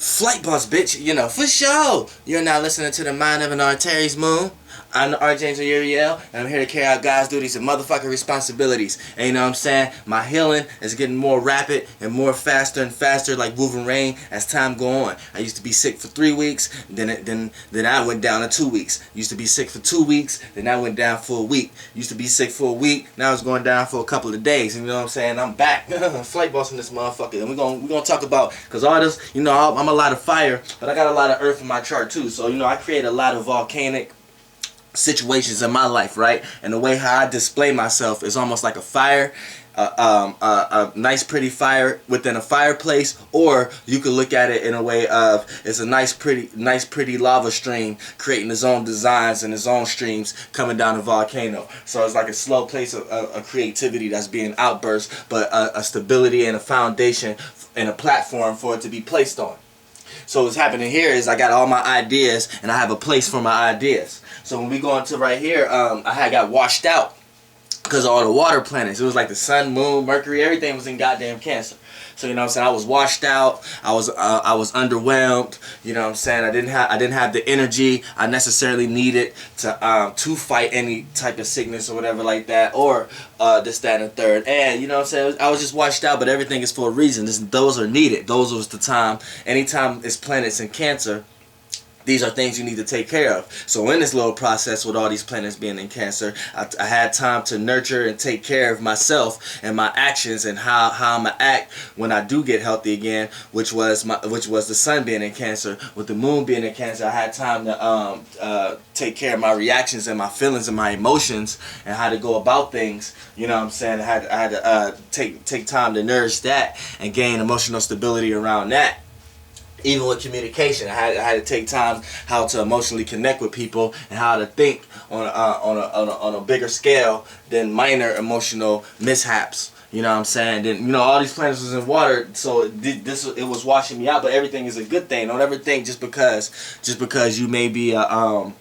Flight boss, bitch, you know, for sure. You're now listening to the Mind of an Aries Moon. I'm the Archangel Uriel, and I'm here to carry out God's duties and motherfucking responsibilities. And you know what I'm saying? My healing is getting more rapid and more faster and faster, like Wolverine, as time go on. I used to be sick for 3 weeks, then I went down to 2 weeks. Used to be sick for 2 weeks, then I went down for a week. Used to be sick for a week, now it's going down for a couple of days. And you know what I'm saying? I'm back, flight bossing this motherfucker. And we're gonna talk about, cause all this, you know, I'm a lot of fire, but I got a lot of earth in my chart too. So you know, I create a lot of volcanic situations in my life, right? And the way how I display myself is almost like a fire, a nice pretty fire within a fireplace, or you could look at it in a way of it's a nice pretty lava stream creating its own designs and its own streams coming down a volcano. So it's like a slow place of creativity that's being outburst, but a stability and a foundation and a platform for it to be placed on. So what's happening here is I got all my ideas and I have a place for my ideas. So when we go into right here, I had got washed out because of all the water planets. It was like the sun, moon, Mercury, everything was in goddamn Cancer. So you know what I'm saying, I was washed out. I was underwhelmed. You know what I'm saying, I didn't have the energy I necessarily needed to fight any type of sickness or whatever like that, or this, that, and the third. And you know what I'm saying, I was just washed out. But everything is for a reason. Those are needed. Those was the time. Anytime it's planets in Cancer, these are things you need to take care of. So in this little process with all these planets being in Cancer, I had time to nurture and take care of myself and my actions and how I'm gonna act when I do get healthy again, which was the sun being in Cancer. With the moon being in Cancer, I had time to take care of my reactions and my feelings and my emotions and how to go about things. You know what I'm saying? I had to take time to nourish that and gain emotional stability around that. Even with communication, I had to take time how to emotionally connect with people and how to think on a bigger scale than minor emotional mishaps. You know what I'm saying? Then you know all these planets was in water, so it was washing me out. But everything is a good thing. Don't ever think just because you may be a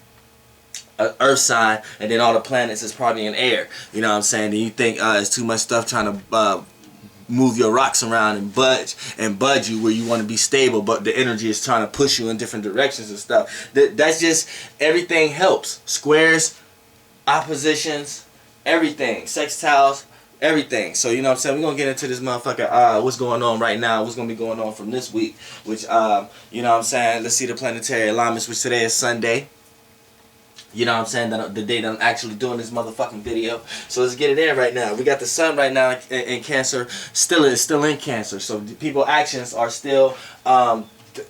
earth sign and then all the planets is probably in air. You know what I'm saying? Then you think it's too much stuff trying to move your rocks around and budge you where you want to be stable, but the energy is trying to push you in different directions and stuff. That's just, everything helps. Squares, oppositions, everything, sextiles, everything. So you know what I'm saying, we're gonna get into this motherfucker, what's going on right now, what's gonna be going on from this week, which you know what I'm saying, let's see the planetary alignments, which today is Sunday. You know what I'm saying, that the day that I'm actually doing this motherfucking video. So let's get it in right now. We got the sun right now in Cancer, still in Cancer. So people's actions are still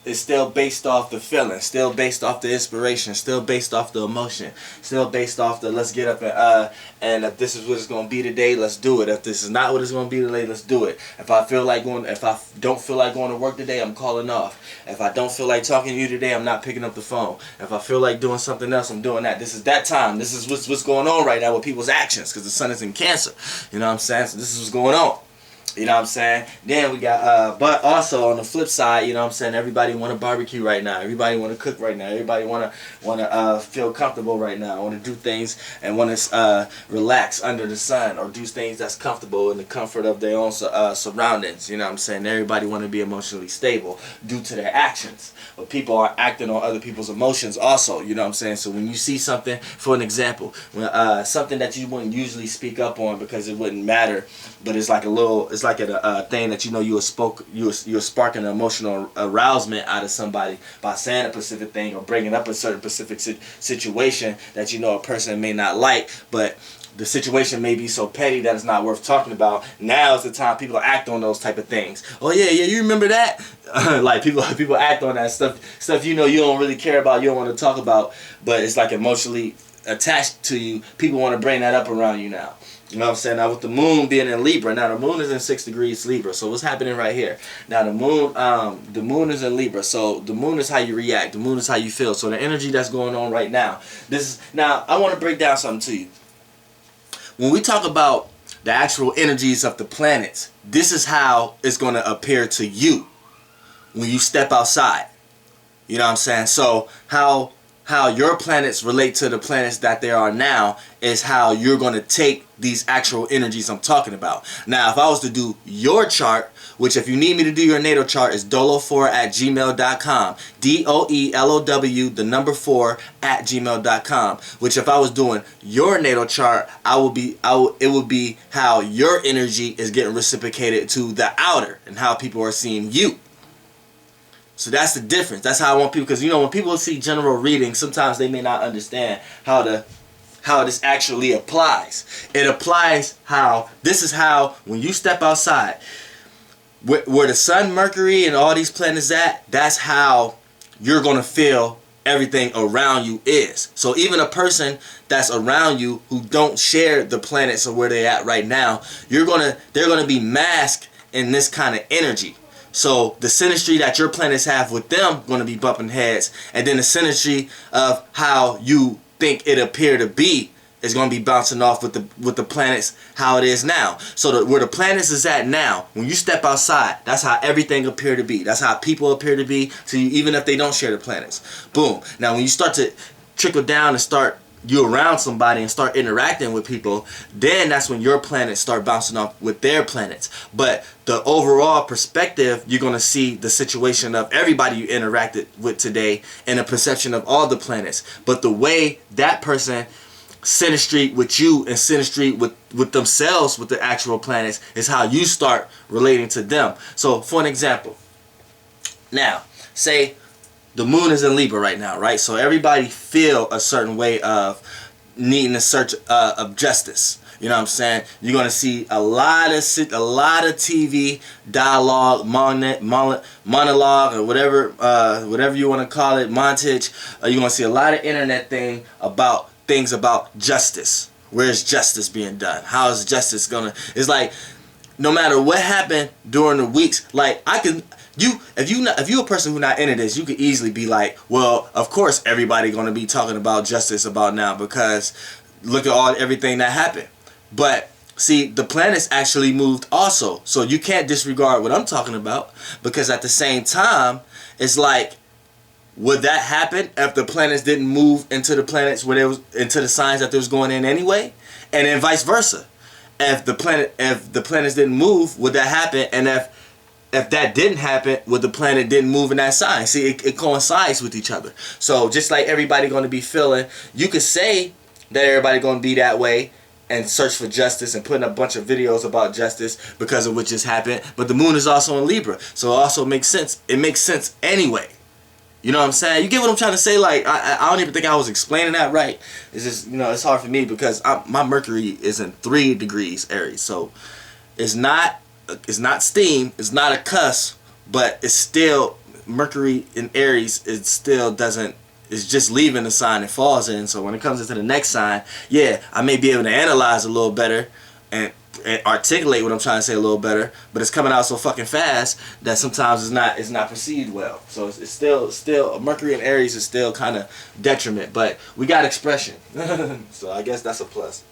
it's still based off the feeling, still based off the inspiration, still based off the emotion, still based off the let's get up and if this is what it's gonna be today, let's do it. If this is not what it's gonna be today, let's do it. If I don't feel like going to work today, I'm calling off. If I don't feel like talking to you today, I'm not picking up the phone. If I feel like doing something else, I'm doing that. This is that time. This is what's going on right now with people's actions, because the sun is in Cancer. You know what I'm saying? So this is what's going on. You know what I'm saying? Then we got, but also on the flip side, you know what I'm saying, everybody want to barbecue right now. Everybody want to cook right now. Everybody want to feel comfortable right now. Want to do things and want to relax under the sun or do things that's comfortable in the comfort of their own surroundings. You know what I'm saying? Everybody want to be emotionally stable due to their actions. But people are acting on other people's emotions also. You know what I'm saying? So when you see something, for an example, when something that you wouldn't usually speak up on because it wouldn't matter, but it's like a thing that you know you're sparking an emotional arousement out of somebody by saying a specific thing or bringing up a certain specific situation that you know a person may not like, but the situation may be so petty that it's not worth talking about. Now is the time people act on those type of things. Oh yeah, you remember that? Like people act on that stuff you know you don't really care about, you don't want to talk about, but it's like emotionally attached to you. People want to bring that up around you now. You know what I'm saying? Now with the moon being in Libra, now the moon is in 6 degrees Libra. So what's happening right here? Now the moon is in Libra. So the moon is how you react. The moon is how you feel. So the energy that's going on right now. Now I want to break down something to you. When we talk about the actual energies of the planets, this is how it's going to appear to you when you step outside. You know what I'm saying? So how how your planets relate to the planets that there are now is how you're going to take these actual energies I'm talking about. Now, if I was to do your chart, which if you need me to do your natal chart is dolo4@gmail.com. DOELOW, the number 4@gmail.com. Which if I was doing your natal chart, it would be how your energy is getting reciprocated to the outer and how people are seeing you. So that's the difference. That's how I want people, because when people see general readings, sometimes they may not understand how this actually applies. It applies this is how when you step outside, where the sun, Mercury, and all these planets at, that's how you're gonna feel everything around you is. So even a person that's around you who don't share the planets or where they're at right now, they're gonna be masked in this kind of energy. So the synastry that your planets have with them going to be bumping heads, and then the synastry of how you think it appear to be is going to be bouncing off with the planets how it is now. So where the planets is at now, when you step outside, that's how everything appear to be. That's how people appear to be to you, even if they don't share the planets. Boom. Now when you start to trickle down and start you around somebody and start interacting with people, then that's when your planets start bouncing off with their planets. But the overall perspective, you're going to see the situation of everybody you interacted with today and a perception of all the planets. But the way that person synastry with you and synastry with themselves with the actual planets is how you start relating to them. So for an example, now say the moon is in Libra right now, right? So everybody feel a certain way of needing a search of justice. You know what I'm saying? You're gonna see a lot of TV dialogue, monologue, or whatever you want to call it, montage. You're gonna see a lot of internet things about justice. Where is justice being done? How is justice gonna? It's like no matter what happened during the weeks, like if you a person who's not into this, you could easily be like, well, of course everybody gonna be talking about justice about now because look at everything that happened. But see, the planets actually moved also, so you can't disregard what I'm talking about, because at the same time, it's like, would that happen if the planets didn't move into the planets where into the signs that they was going in anyway, and then vice versa? If the planets didn't move, would that happen? And if that didn't happen, would the planet didn't move in that sign? See, it coincides with each other. So just like everybody going to be feeling, you could say that everybody going to be that way and search for justice and putting a bunch of videos about justice because of what just happened. But the moon is also in Libra, so it also makes sense. It makes sense anyway. You know what I'm saying? You get what I'm trying to say? Like, I don't even think I was explaining that right. It's just, it's hard for me because my Mercury is in 3 degrees Aries. So it's not steam, it's not a cuss, but it's still, Mercury in Aries, it still doesn't, it's just leaving the sign it falls in. So when it comes into the next sign, yeah, I may be able to analyze a little better and articulate what I'm trying to say a little better, but it's coming out so fucking fast that sometimes it's not perceived well. So it's still Mercury in Aries is still kind of detriment, but we got expression. So I guess that's a plus.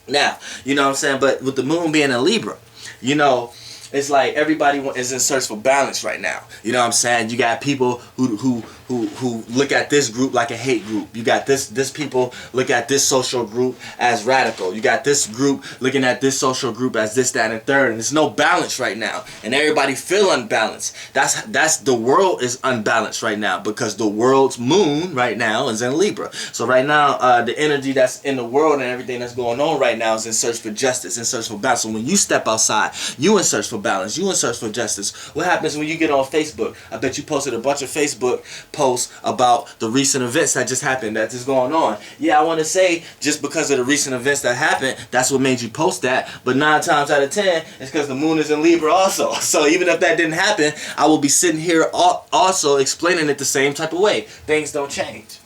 Now, you know what I'm saying, but with the moon being in Libra, it's like everybody is in search for balance right now. You know what I'm saying? You got people who look at this group like a hate group. You got this people look at this social group as radical. You got this group looking at this social group as this, that, and third. And there's no balance right now. And everybody feel unbalanced. That's the world is unbalanced right now because the world's moon right now is in Libra. So right now, the energy that's in the world and everything that's going on right now is in search for justice, in search for balance. So when you step outside, you in search for balance, you in search for justice. What happens when you get on Facebook? I bet you posted a bunch of Facebook posts about the recent events that just happened, that is going on. Yeah, I want to say just because of the recent events that happened, that's what made you post that. But 9 times out of 10, it's because the moon is in Libra also. So even if that didn't happen, I will be sitting here also explaining it the same type of way. Things don't change.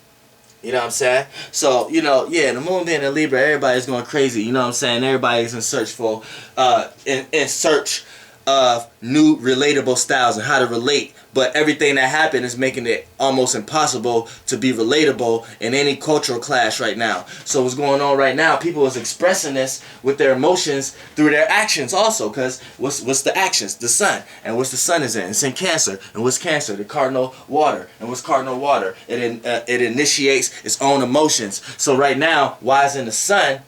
You know what I'm saying? So, yeah, the moon being in Libra, everybody's going crazy. You know what I'm saying? Everybody's in search for, in search of new relatable styles and how to relate. But everything that happened is making it almost impossible to be relatable in any cultural clash right now. So what's going on right now, people is expressing this with their emotions through their actions also. Because what's the actions? The sun. And what's the sun is in? It's in Cancer. And what's Cancer? The cardinal water. And what's cardinal water? It initiates its own emotions. So right now, why is in the sun?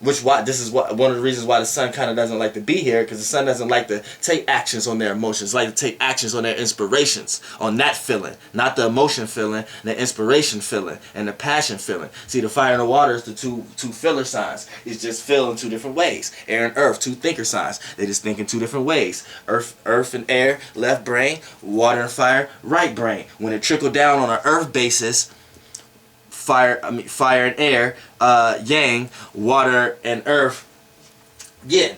This is one of the reasons why the sun kind of doesn't like to be here, because the sun doesn't like to take actions on their emotions, like to take actions on their inspirations, on that feeling, not the emotion feeling, the inspiration feeling, and the passion feeling. See, the fire and the water is the two feeler signs. It's just feel in two different ways. Air and earth, two thinker signs. They just think in two different ways. Earth and air, left brain. Water and fire, right brain. When it trickled down on an earth basis, fire and air, yang, water and earth, yin.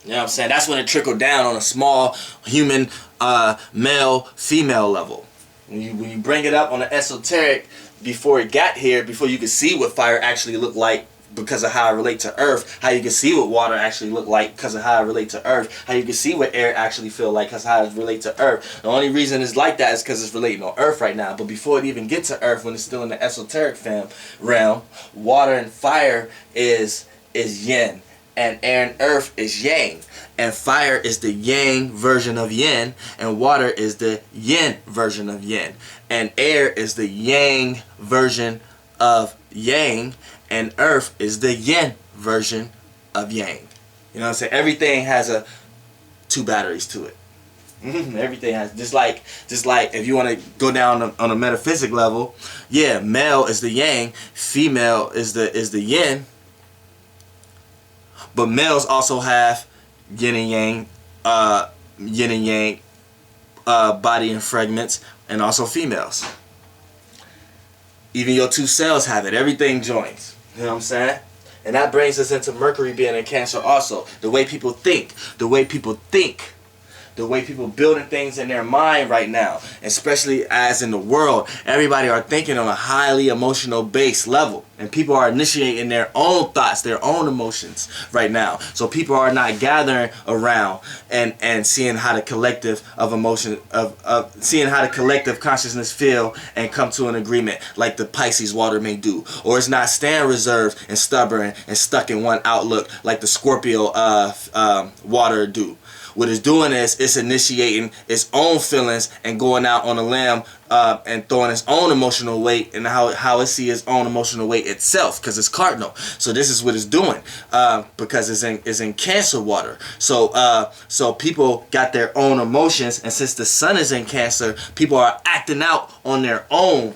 You know what I'm saying? That's when it trickled down on a small human male female level. When you bring it up on the esoteric, before it got here, before you could see what fire actually looked like because of how it relate to earth, how you can see what water actually look like because of how it relate to earth, how you can see what air actually feel like because how it relate to earth. The only reason it's like that is because it's relating on earth right now. But before it even gets to earth, when it's still in the esoteric realm, water and fire is yin, and air and earth is yang, and fire is the yang version of yin, and water is the yin version of yin, and air is the yang version of yang, and earth is the yin version of yang. You know what I'm saying? Everything has two batteries to it. Everything has, just like if you want to go down on a metaphysic level, yeah, male is the yang, female is the yin, but males also have yin and yang, body and fragments, and also females. Even your two cells have it. Everything joins. You know what I'm saying? And that brings us into Mercury being in Cancer also. The way people think. The way people building things in their mind right now. Especially as in the world. Everybody are thinking on a highly emotional base level. And people are initiating their own thoughts, their own emotions right now. So people are not gathering around and seeing how the collective of emotion, seeing how the collective consciousness feel and come to an agreement like the Pisces water may do. Or it's not staying reserved and stubborn and stuck in one outlook like the Scorpio water do. What it's doing is it's initiating its own feelings and going out on a limb and throwing its own emotional weight, and how it sees its own emotional weight itself, because it's cardinal. So this is what it's doing because it's in Cancer water. So people got their own emotions, and since the sun is in Cancer, people are acting out on their own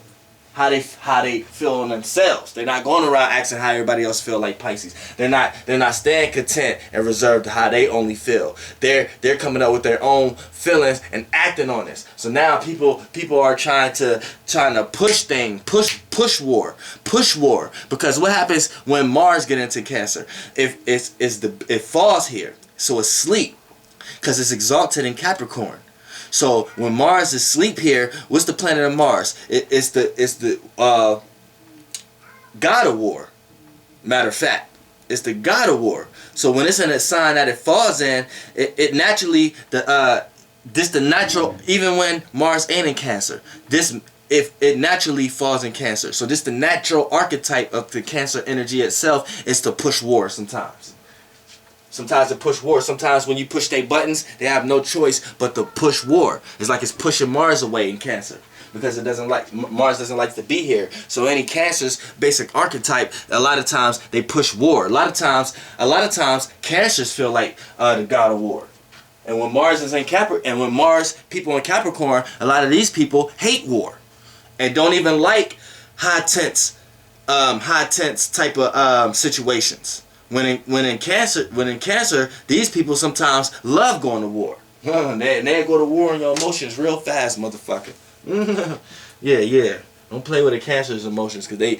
how they feel on themselves. They're not going around asking how everybody else feel like Pisces. They're not staying content and reserved to how they only feel. They're coming up with their own feelings and acting on this. So now people are trying to push push war. Because what happens when Mars get into Cancer? It falls here, so it's sleep, because it's exalted in Capricorn. So when Mars is asleep here, what's the planet of Mars? It's the god of war. Matter of fact, it's the god of war. So when it's in a sign that it falls in, it naturally the natural, even when Mars ain't in Cancer, if it naturally falls in Cancer. So this the natural archetype of the Cancer energy itself is to push war sometimes. Sometimes to push war. Sometimes when you push their buttons, they have no choice but to push war. It's like it's pushing Mars away in Cancer, because Mars doesn't like to be here. So any Cancer's basic archetype, a lot of times they push war. A lot of times Cancers feel like the god of war. And when Mars is in people in Capricorn, a lot of these people hate war and don't even like high tense type of situations. When in Cancer, these people sometimes love going to war. They go to war on your emotions real fast, motherfucker. Yeah. Don't play with a Cancer's emotions, because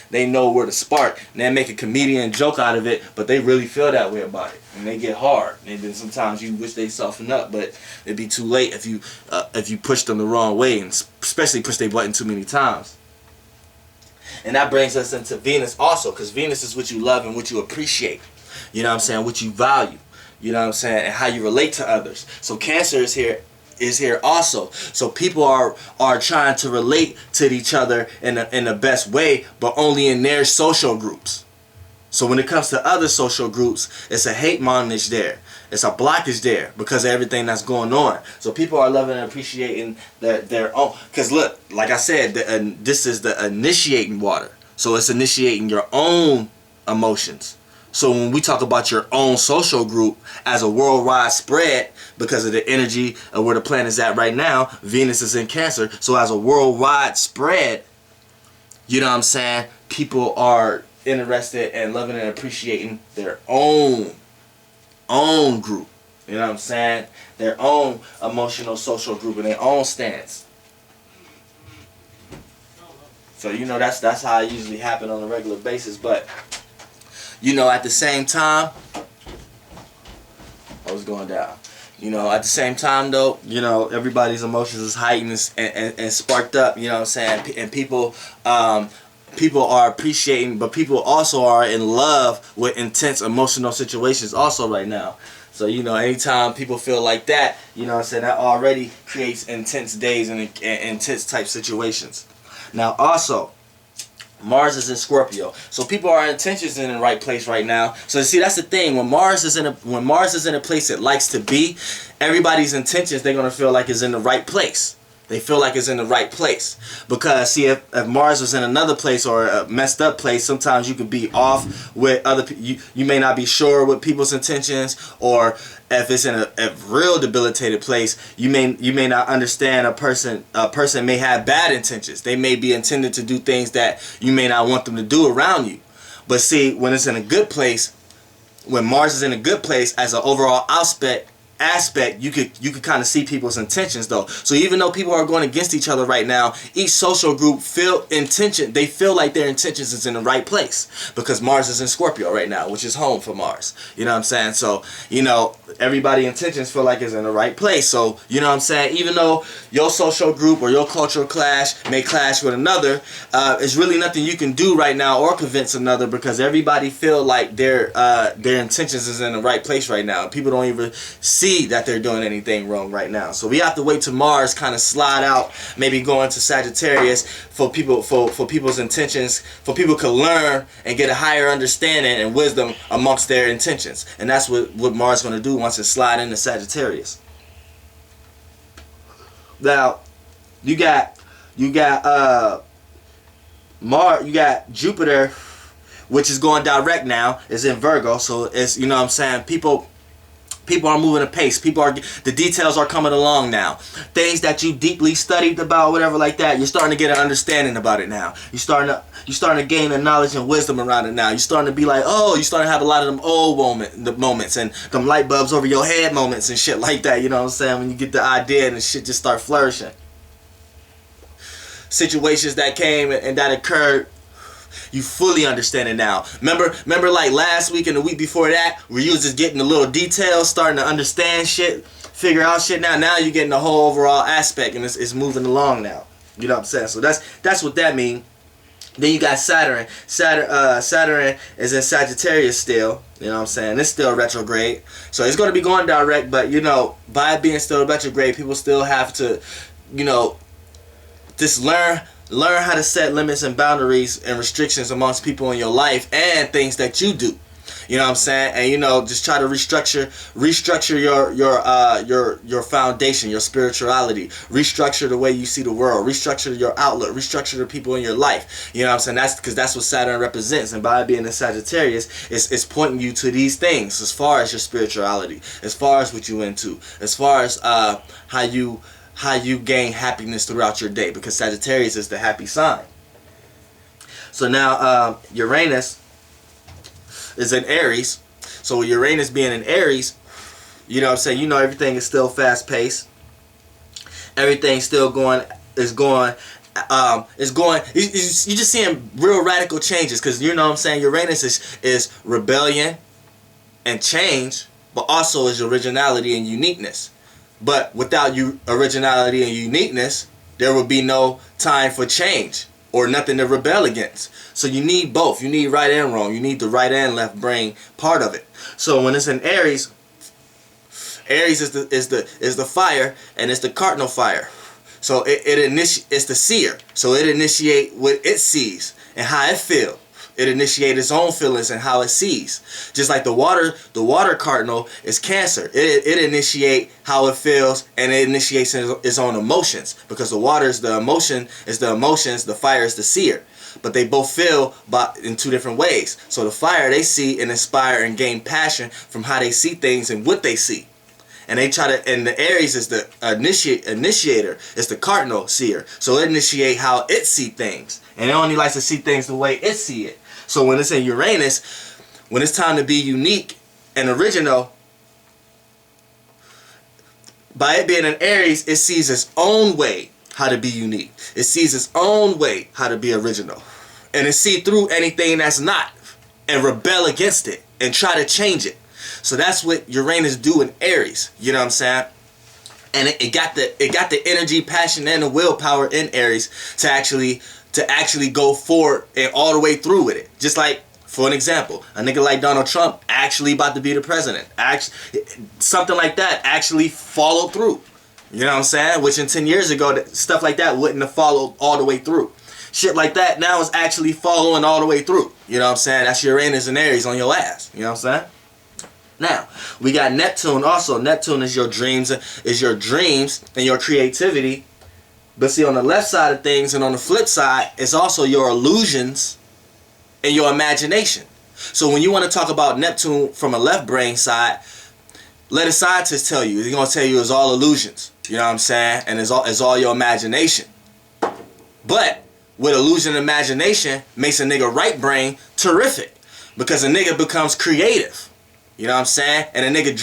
they know where to spark. And they make a comedian joke out of it, but they really feel that way about it. And they get hard. And then sometimes you wish they soften up, but it'd be too late if you push them the wrong way, and especially push their button too many times. And that brings us into Venus also, because Venus is what you love and what you appreciate. You know what I'm saying? What you value. You know what I'm saying? And how you relate to others. So Cancer is here also. So people are trying to relate to each other in the best way, but only in their social groups. So when it comes to other social groups, it's a hate montage there. It's a blockage there because of everything that's going on. So people are loving and appreciating their own. Because look, like I said, this is the initiating water. So it's initiating your own emotions. So when we talk about your own social group as a worldwide spread, because of the energy of where the planet is at right now, Venus is in Cancer. So as a worldwide spread, you know what I'm saying, people are interested and loving and appreciating their own group. You know what I'm saying? Their own emotional social group and their own stance. So you know that's how it usually happen on a regular basis. But you know, at the same time, I was going down. You know, at the same time though, you know, everybody's emotions is heightened and sparked up, you know what I'm saying? And people are appreciating, but people also are in love with intense emotional situations also right now. So, you know, anytime people feel like that, you know what I'm saying, that already creates intense days and intense type situations. Now also, Mars is in Scorpio, so people are intentions in the right place right now. So see, that's the thing. When Mars is in a place it likes to be, everybody's intentions, they're gonna feel like is in the right place. They feel like it's in the right place. Because see, if Mars was in another place or a messed up place, sometimes you could be off with other people. You may not be sure with people's intentions, or if it's in a real debilitated place, you may not understand a person. A person may have bad intentions. They may be intended to do things that you may not want them to do around you. But see, when it's in a good place, when Mars is in a good place as an overall aspect, you could kind of see people's intentions though. So even though people are going against each other right now, each social group they feel like their intentions is in the right place because Mars is in Scorpio right now, which is home for Mars. You know what I'm saying? So, you know, everybody's intentions feel like it's in the right place. So, you know what I'm saying? Even though your social group or your cultural clash may clash with another, it's really nothing you can do right now or convince another, because everybody feel like their intentions is in the right place right now. People don't even see that they're doing anything wrong right now. So we have to wait till Mars kind of slide out, maybe go into Sagittarius for people's intentions, for people to learn and get a higher understanding and wisdom amongst their intentions. And that's what Mars is going to do once it slide into Sagittarius. Now, you got Jupiter, which is going direct now, is in Virgo. So it's, you know what I'm saying, people are moving at pace. The details are coming along now. Things that you deeply studied about, whatever like that, you're starting to get an understanding about it now. You're starting to gain the knowledge and wisdom around it now. You're starting to be like, oh, you're starting to have a lot of them old moments and them light bulbs over your head moments and shit like that. You know what I'm saying? When you get the idea and the shit just start flourishing. Situations that came and that occurred, you fully understand it now. Remember like last week and the week before that, where you was just getting the little details, starting to understand shit, figure out shit now. Now you're getting the whole overall aspect, and it's moving along now. You know what I'm saying? So that's what that means. Then you got Saturn. Saturn is in Sagittarius still. You know what I'm saying? It's still retrograde. So it's going to be going direct, but you know, by it being still retrograde, people still have to, you know, just learn how to set limits and boundaries and restrictions amongst people in your life and things that you do. You know what I'm saying? And you know, just try to restructure your foundation, your spirituality, restructure the way you see the world, restructure your outlook, restructure the people in your life. You know what I'm saying? That's because that's what Saturn represents, and by being in Sagittarius, it's pointing you to these things as far as your spirituality, as far as what you into, as far as how you gain happiness throughout your day, because Sagittarius is the happy sign. So now Uranus is in Aries. So with Uranus being in Aries, you know what I'm saying, you know everything is still fast paced. Everything's still you're just seeing real radical changes, because you know what I'm saying, Uranus is rebellion and change, but also is originality and uniqueness. But without originality and uniqueness, there will be no time for change or nothing to rebel against. So you need both. You need right and wrong. You need the right and left brain part of it. So when it's in Aries, Aries is the fire, and it's the cardinal fire. So it's the seer. So it initiate what it sees and how it feels. It initiates its own feelings and how it sees. Just like the water cardinal is Cancer. It initiates how it feels, and it initiates its own emotions, because the water is the emotions, the fire is the seer. But they both feel in two different ways. So the fire, they see and inspire and gain passion from how they see things and what they see. And they try to, and the Aries is the initiator. It's the cardinal seer. So it initiate how it see things. And it only likes to see things the way it see it. So when it's in Uranus, when it's time to be unique and original, by it being an Aries, it sees its own way how to be unique. It sees its own way how to be original. And it see through anything that's not, and rebel against it and try to change it. So that's what Uranus do in Aries. You know what I'm saying? And it got the energy, passion, and the willpower in Aries to actually go forward and all the way through with it. Just like, for an example, a nigga like Donald Trump actually about to be the president. Something like that actually followed through. You know what I'm saying? Which in 10 years ago, stuff like that wouldn't have followed all the way through. Shit like that now is actually following all the way through. You know what I'm saying? That's Uranus and Aries on your ass. You know what I'm saying? Now, we got Neptune also. Neptune is your dreams and your creativity. But see, on the left side of things and on the flip side, it's also your illusions and your imagination. So when you want to talk about Neptune from a left brain side, let a scientist tell you. He's going to tell you it's all illusions. You know what I'm saying? And it's all your imagination. But with illusion and imagination makes a nigga right brain terrific, because a nigga becomes creative. You know what I'm saying? And a nigga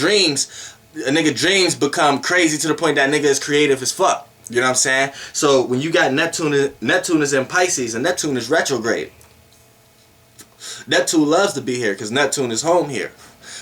dreams become crazy to the point that nigga is creative as fuck. You know what I'm saying? So when you got Neptune is in Pisces, and Neptune is retrograde. Neptune loves to be here because Neptune is home here.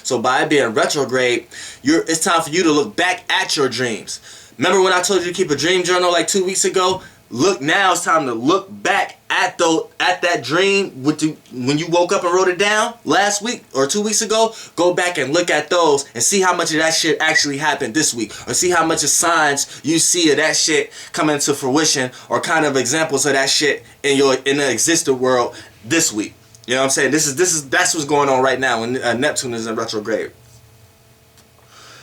So by it being retrograde, it's time for you to look back at your dreams. Remember when I told you to keep a dream journal like 2 weeks ago? Look, now it's time to look back at that dream when you woke up and wrote it down last week or 2 weeks ago. Go back and look at those and see how much of that shit actually happened this week, or see how much of signs you see of that shit coming to fruition, or kind of examples of that shit in the existing world this week. You know what I'm saying? That's what's going on right now when Neptune is in retrograde.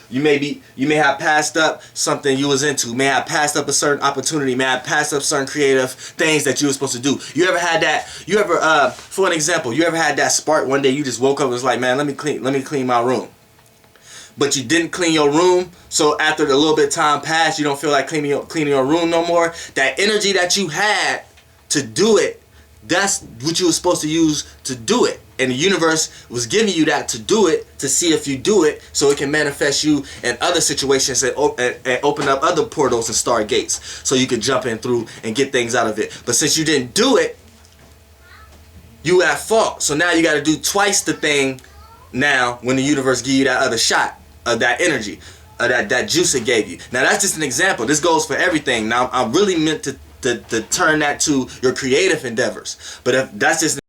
You may have passed up something you was into, may have passed up a certain opportunity, may have passed up certain creative things that you were supposed to do. You ever had that? For an example, you ever had that spark one day? You just woke up and was like, man, let me clean my room. But you didn't clean your room, so after a little bit of time passed, you don't feel like cleaning your room no more. That energy that you had to do it, that's what you were supposed to use to do it. And the universe was giving you that to do it, to see if you do it, so it can manifest you in other situations and open up other portals and stargates, so you can jump in through and get things out of it. But since you didn't do it, you at fault. So now you got to do twice the thing now when the universe give you that other shot of that energy, of that juice it gave you. Now that's just an example. This goes for everything. Now I'm really meant to turn that to your creative endeavors. But if that's just